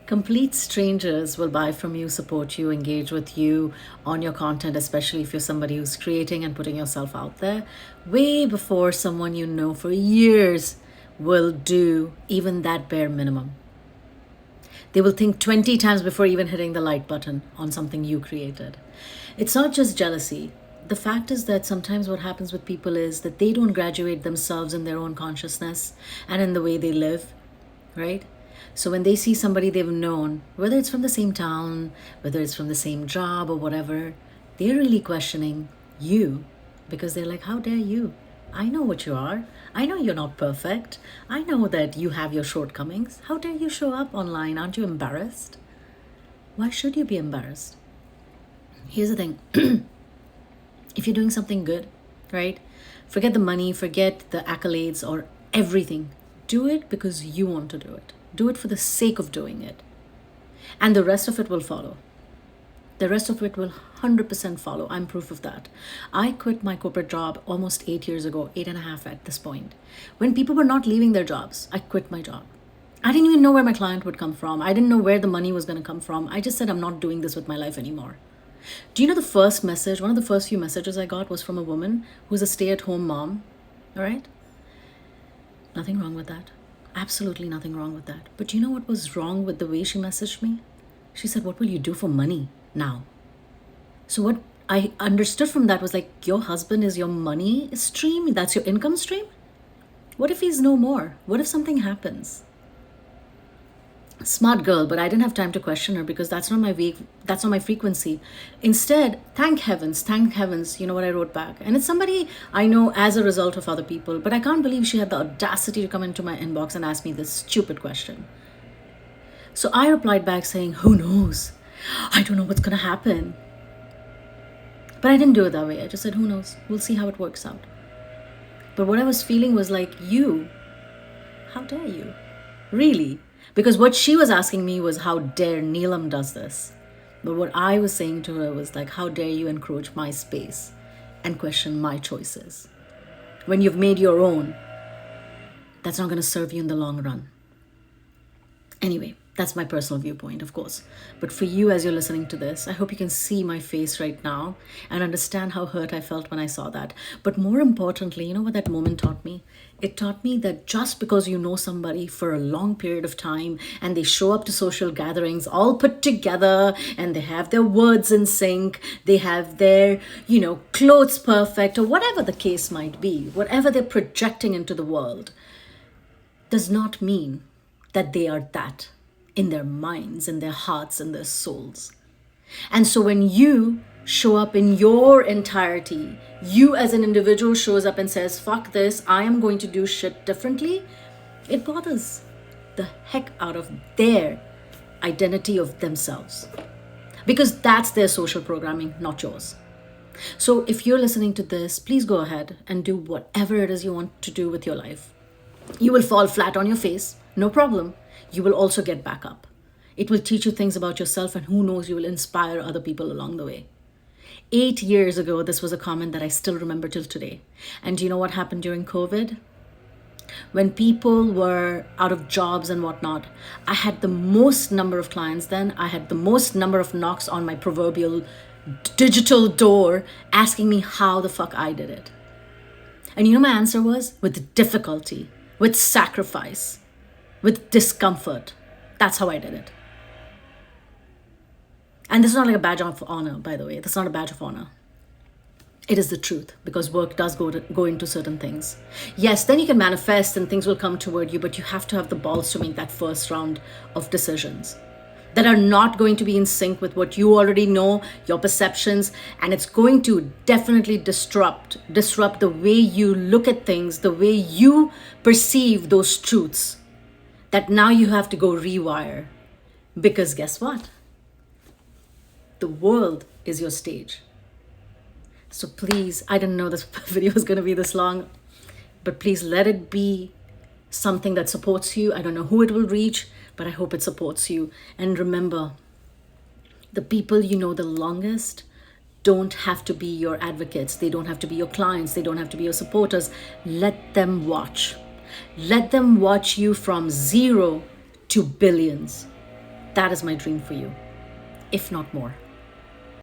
Complete strangers will buy from you, support you, engage with you on your content, especially if you're somebody who's creating and putting yourself out there, way before someone you know for years will do even that bare minimum. They will think 20 times before even hitting the like button on something you created. It's not just jealousy. The fact is that sometimes what happens with people is that they don't graduate themselves in their own consciousness and in the way they live, right? So when they see somebody they've known, whether it's from the same town, whether it's from the same job or whatever, they're really questioning you because they're like, how dare you? I know what you are. I know you're not perfect. I know that you have your shortcomings. How dare you show up online? Aren't you embarrassed? Why should you be embarrassed? Here's the thing. If you're doing something good, right? Forget the money, forget the accolades or everything. Do it because you want to do it. Do it for the sake of doing it. And the rest of it will follow. The rest of it will 100% follow. I'm proof of that. I quit my corporate job almost 8 years ago, 8.5 at this point. When people were not leaving their jobs, I quit my job. I didn't even know where my client would come from. I didn't know where the money was going to come from. I just said, I'm not doing this with my life anymore. Do you know the first message, one of the first few messages I got was from a woman who's a stay-at-home mom, all right? Nothing wrong with that. Absolutely nothing wrong with that. But do you know what was wrong with the way she messaged me? She said, what will you do for money now? So what I understood from that was like, your husband is your money stream? That's your income stream? What if he's no more? What if something happens? Smart girl, but I didn't have time to question her because that's not my frequency. Instead, thank heavens, you know what I wrote back? And it's somebody I know as a result of other people, but I can't believe she had the audacity to come into my inbox and ask me this stupid question. So I replied back saying, who knows? I don't know what's going to happen. But I didn't do it that way. I just said, who knows? We'll see how it works out. But what I was feeling was like, how dare you? Really? Because what she was asking me was, how dare Neelam does this? But what I was saying to her was like, how dare you encroach my space and question my choices? When you've made your own, that's not going to serve you in the long run. Anyway, that's my personal viewpoint, of course. But for you, as you're listening to this, I hope you can see my face right now and understand how hurt I felt when I saw that. But more importantly, you know what that moment taught me? It taught me that just because you know somebody for a long period of time and they show up to social gatherings all put together and they have their words in sync, they have their, clothes perfect or whatever the case might be, whatever they're projecting into the world, does not mean that they are that in their minds, in their hearts, in their souls. And so when you show up in your entirety, you as an individual shows up and says, fuck this, I am going to do shit differently, it bothers the heck out of their identity of themselves. Because that's their social programming, not yours. So if you're listening to this, please go ahead and do whatever it is you want to do with your life. You will fall flat on your face, no problem. You will also get back up. It will teach you things about yourself, and who knows, you will inspire other people along the way. 8 years ago, this was a comment that I still remember till today. And do you know what happened during COVID? When people were out of jobs and whatnot, I had the most number of clients then. I had the most number of knocks on my proverbial digital door asking me how the fuck I did it. And you know my answer was? With difficulty, with sacrifice, with discomfort. That's how I did it. And this is not like a badge of honor, by the way. That's not a badge of honor. It is the truth, because work does go into certain things. Yes, then you can manifest and things will come toward you, but you have to have the balls to make that first round of decisions that are not going to be in sync with what you already know, your perceptions, and it's going to definitely disrupt the way you look at things, the way you perceive those truths that now you have to go rewire. Because guess what? The world is your stage. So please, I didn't know this video was going to be this long, but please let it be something that supports you. I don't know who it will reach, but I hope it supports you. And remember, the people you know the longest don't have to be your advocates. They don't have to be your clients. They don't have to be your supporters. Let them watch. Let them watch you from 0 to billions. That is my dream for you, if not more.